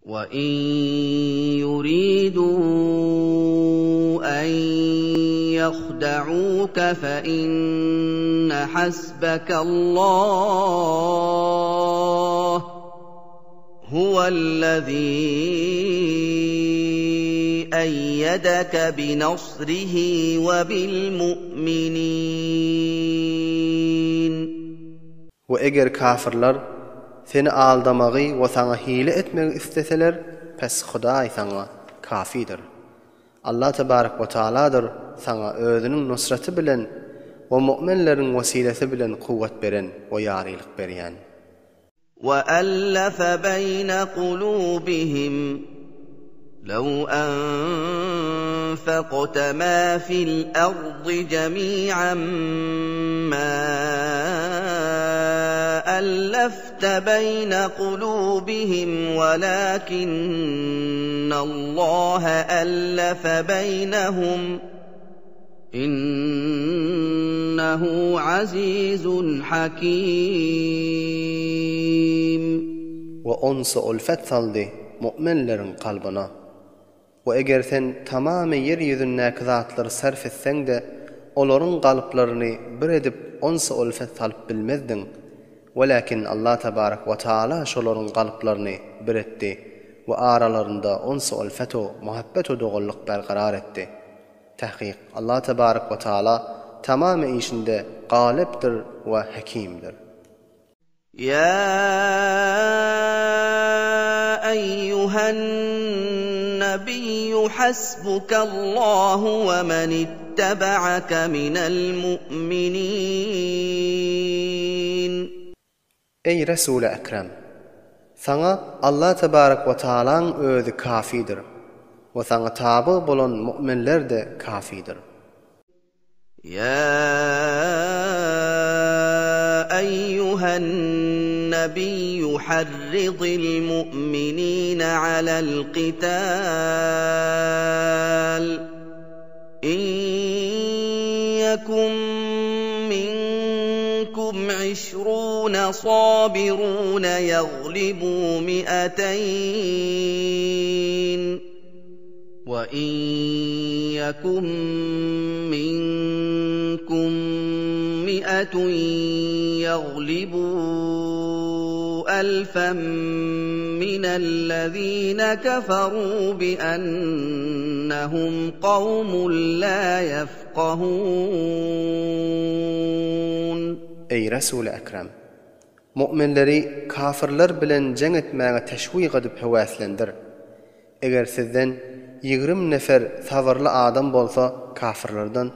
وَإِن يُرِيدُوا أَن يَخْدَعُوكَ فَإِنَّ حَسْبَكَ اللَّهُ هُوَ الَّذِي أَيَّدَكَ بِنَصْرِهِ وَبِالْمُؤْمِنِينَ. وَإِجَر كافرlar seni aldamagy we saňa hile etmegi isteseler, pes Hudaý saňa kafidir. Allah tebarek we taaladyr saňa özüniň nusraty bilen we mu'minleriň wesilesi bilen kuwwet beren we ýarylyk berýän. وَأَلَّفَ بَيْنَ قُلُوبِهِمْ لَوْ أَنفَقْتَ مَا فِي الْأَرْضِ جَمِيعًا مَّا أَلَّفْتَ بَيْنَ قُلُوبِهِمْ وَلَكِنَّ اللَّهَ أَلَّفَ بَيْنَهُمْ إِنَّهُ عَزِيزٌ حَكِيمٌ. وَأَنْسَ أُلْفَتْ saldy mu'minleriň kalbyna. Ve eger sen tamamy yer ýüzündäki zatlary sarf etseň de olaryň galyplaryny bir edip onsa ulfat salyp bilmezdiň. Welakin Allah tebarek we taala şolaryň galyplaryny bir etdi we aralarynda onsa ulfat we muhabbet we dogullyk berqarar etdi. Tahqiq Allah tebarek we taala tamamy işinde galipdir we hakimdir. يا أيها النبي حسبك الله ومن اتبعك من المؤمنين. Ey Resul-i Ekrem, sana Allah tebarek ve taala'nın özü kafidir ve sana tabi bolan müminler de kafidir. يا أيها النبي حرض المؤمنين على القتال إن يكن منكم 20 صابرون يغلبوا 200 وإن يكن منكم 100 يغلبوا 1000 من الذين كفروا بأنهم قوم لا يفقهون. Ey Resul-i Ekrem, mu'minleri kafirler bilen jeng etmäge teşwik edip hewaslendir. Eger sizden 20 nefer sabarly adam bolsa kafirlerden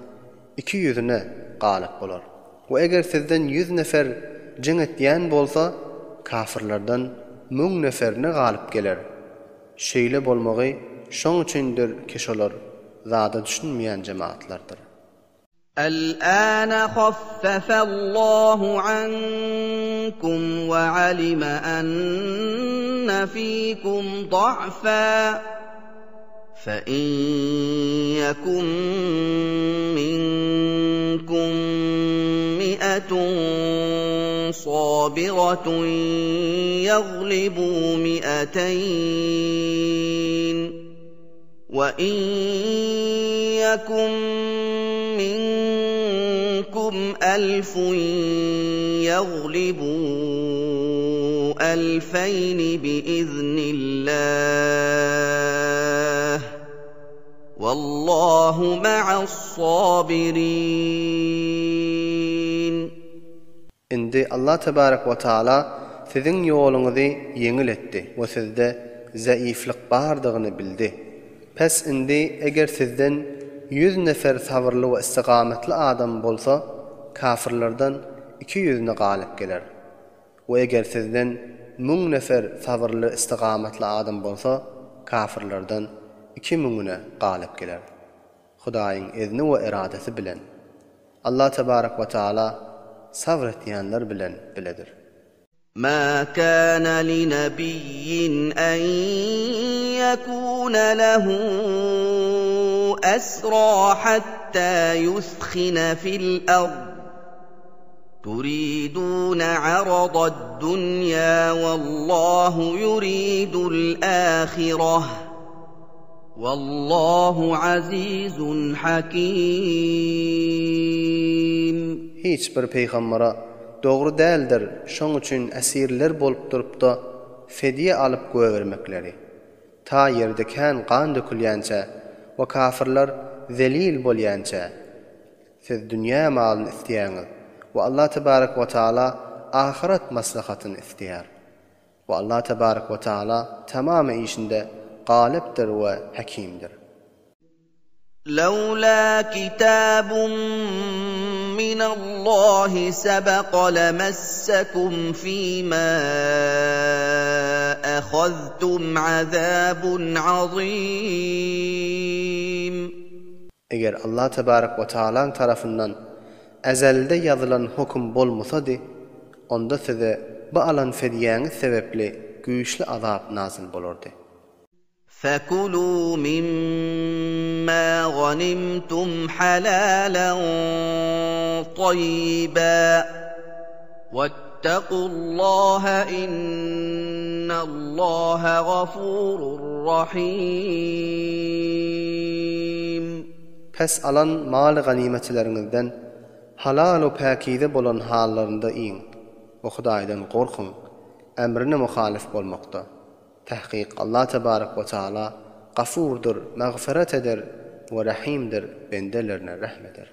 200'üne galip bolar. We eger sizden 100 nefer jeng etýän bolsa kafirlerden 1000 neferine galip geler. Şeýle bolmagy şoň üçindir ki şolar zada düşünmeýän jemaatlardyr. الآن خفف الله عنكم وعلم أن فيكم ضعفا فإن يكن منكم 100 صابرة يغلبوا 200 وإن يكن منكم 1000 يغلبوا 2000 بإذن الله والله مع الصابرين. Indi Allah tebarek ve taala sizin ýoluňyzy yeňil etdi we sizde zaiflik bardygyny bildi. Pes indi eger sizden 100 nefer sabırlı ve istikametli adam bolsa kafirlerden 200'üne galip geler. Ve eger sizden 1000 nefer sabırlı istikametli adam bolsa kafirlerden 2000'üne galip geler. Hudaýyň izni we iradesi bilen. Allah tebarek ve taala sabr etýänler bilen biledir. ما كان لنبي أن يكون له أسرى حتى يثخن في الأرض تريدون عرض الدنيا والله يريد الآخرة والله عزيز حكيم. Hiç bir peygambara doğru däldir, şoň üçin esirler bolup durupda fediye alıp goýa bermekleri. Ta yerde kan dökülýänçe we kafirler zelil bolýança. Siz dünýä malyny isleýäňiz we Allah tebarak we taala ahiret maslahatyny isleýär. Ve Allah tebarak ve taala tamamı işinde galipdir ve hakimdir. لولا كتاب من الله سبق لمسكم فيما أخذتم عذاب عظيم. Eger Allah tebarak ve taala tarafından ezelde yazılan hukum bolmasaydı, onda size bu alan fediýäňiz sebepli güýçli azap nazil bolurdy. فَكُلُوا مِمَّا غَنِمْتُمْ حَلَالًا طَيِّبًا وَاتَّقُوا اللَّهَ إِنَّ اللَّهَ غَفُورٌ رَحِيمٌ. Pes alan mal ganimetleriňizden halal we pakide bolan hallarynda iň. O Hudaýdan gorkun, emrine muhalif bolmakda. Tahqiq Allah tebarak ve taala gafurdur, mağfiret eder ve rahimdir, bendelerine rahmeder.